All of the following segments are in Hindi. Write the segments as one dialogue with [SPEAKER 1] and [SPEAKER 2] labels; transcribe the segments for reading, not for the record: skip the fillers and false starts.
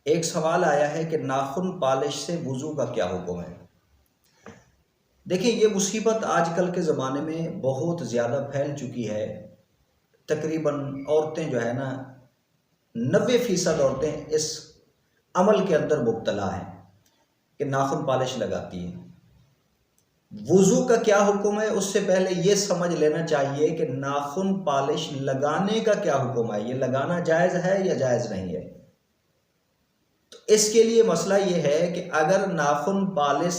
[SPEAKER 1] एक सवाल आया है कि नाखून पॉलिश से वुज़ू का क्या हुक्म है। देखिए, ये मुसीबत आजकल के ज़माने में बहुत ज़्यादा फैल चुकी है। तकरीबन औरतें जो है ना, 90% औरतें इस अमल के अंदर मुब्तला हैं कि नाखून पॉलिश लगाती हैं। वुज़ू का क्या हुक्म है, उससे पहले ये समझ लेना चाहिए कि नाखून पॉलिश लगाने का क्या हुक्म है। ये लगाना जायज़ है या जायज़ नहीं है। तो इसके लिए मसला ये है कि अगर नाखून पॉलिश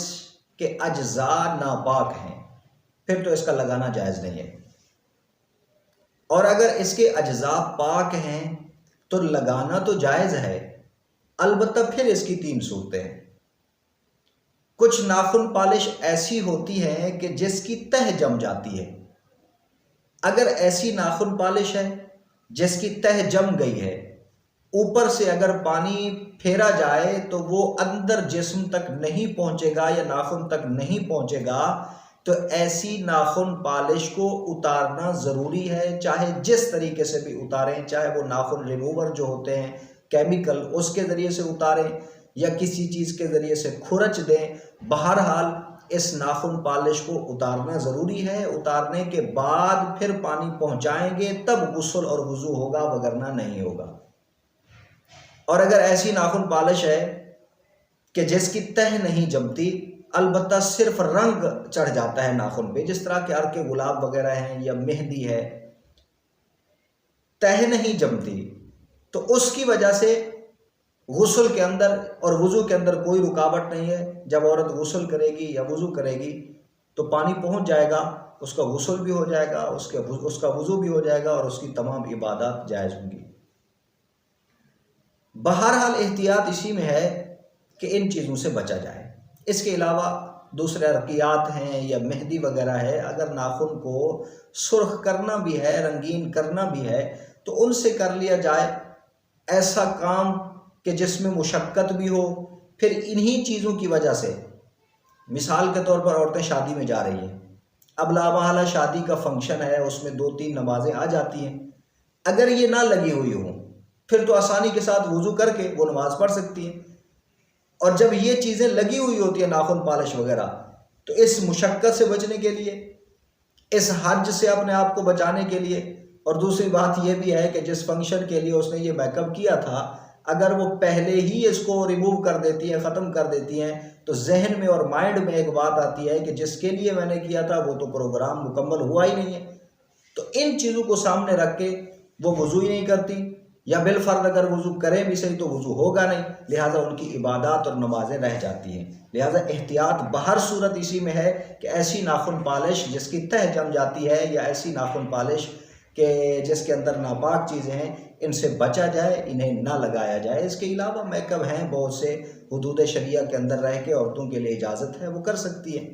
[SPEAKER 1] के अज्जा नापाक हैं फिर तो इसका लगाना जायज़ नहीं है, और अगर इसके अज्जा पाक हैं तो लगाना तो जायज़ है। अलबत्ता फिर इसकी 3 सूरतें हैं। कुछ नाखून पॉलिश ऐसी होती है कि जिसकी तह जम जाती है। अगर ऐसी नाखून पॉलिश है जिसकी तह जम गई है, ऊपर से अगर पानी फेरा जाए तो वो अंदर जिस्म तक नहीं पहुंचेगा या नाखून तक नहीं पहुंचेगा, तो ऐसी नाखून पॉलिश को उतारना ज़रूरी है। चाहे जिस तरीके से भी उतारें, चाहे वो नाखून रिमूवर जो होते हैं केमिकल, उसके ज़रिए से उतारें या किसी चीज़ के ज़रिए से खुरच दें, बहरहाल इस नाखून पॉलिश को उतारना ज़रूरी है। उतारने के बाद फिर पानी पहुंचाएंगे तब गुस्ल और वुज़ू होगा, वगरना नहीं होगा। और अगर ऐसी नाखून पॉलिश है कि जिसकी तह नहीं जमती, अलबत्ता सिर्फ रंग चढ़ जाता है नाखून पे, जिस तरह के अर्के गुलाब वगैरह हैं या मेहंदी है, तह नहीं जमती, तो उसकी वजह से गुस्ल के अंदर और वुज़ू के अंदर कोई रुकावट नहीं है। जब औरत गुस्ल करेगी या वुज़ू करेगी तो पानी पहुंच जाएगा, उसका गुस्ल भी हो जाएगा, उसका वुज़ू भी हो जाएगा और उसकी तमाम इबादत जायज़ होंगी। बहरहाल एहतियात इसी में है कि इन चीज़ों से बचा जाए। इसके अलावा दूसरे अर्कियात हैं या मेहंदी वगैरह है, अगर नाखून को सुर्ख करना भी है, रंगीन करना भी है, तो उनसे कर लिया जाए। ऐसा काम कि जिसमें मुशक्क़त भी हो। फिर इन्हीं चीज़ों की वजह से, मिसाल के तौर पर औरतें शादी में जा रही हैं, अब लामहला शादी का फंक्शन है, उसमें 2-3 नमाजें आ जाती हैं। अगर ये ना लगी हुई हो फिर तो आसानी के साथ वुज़ू करके वो नमाज पढ़ सकती हैं। और जब ये चीज़ें लगी हुई होती है नाखून पॉलिश वगैरह, तो इस मुशक्क़त से बचने के लिए, इस हर्ज से अपने आप को बचाने के लिए, और दूसरी बात यह भी है कि जिस फंक्शन के लिए उसने ये मेकअप किया था, अगर वो पहले ही इसको रिमूव कर देती हैं, ख़त्म कर देती हैं, तो जहन में और माइंड में एक बात आती है कि जिसके लिए मैंने किया था वो तो प्रोग्राम मुकम्मल हुआ ही नहीं है। तो इन चीज़ों को सामने रख के वो वुज़ू ही नहीं करती, या बिलफर्द अगर वुज़ू करें भी सही तो वुज़ू होगा नहीं, लिहाजा उनकी इबादत और नमाजें रह जाती हैं। लिहाजा एहतियात बहर सूरत इसी में है कि ऐसी नाखून पॉलिश जिसकी तह जम जाती है, या ऐसी नाखून पॉलिश के जिसके अंदर नापाक चीज़ें हैं, इनसे बचा जाए, इन्हें ना लगाया जाए। इसके अलावा मेकअप हैं बहुत से, हुदूद शरिया के अंदर रह के औरतों के लिए इजाज़त है, वो कर सकती है।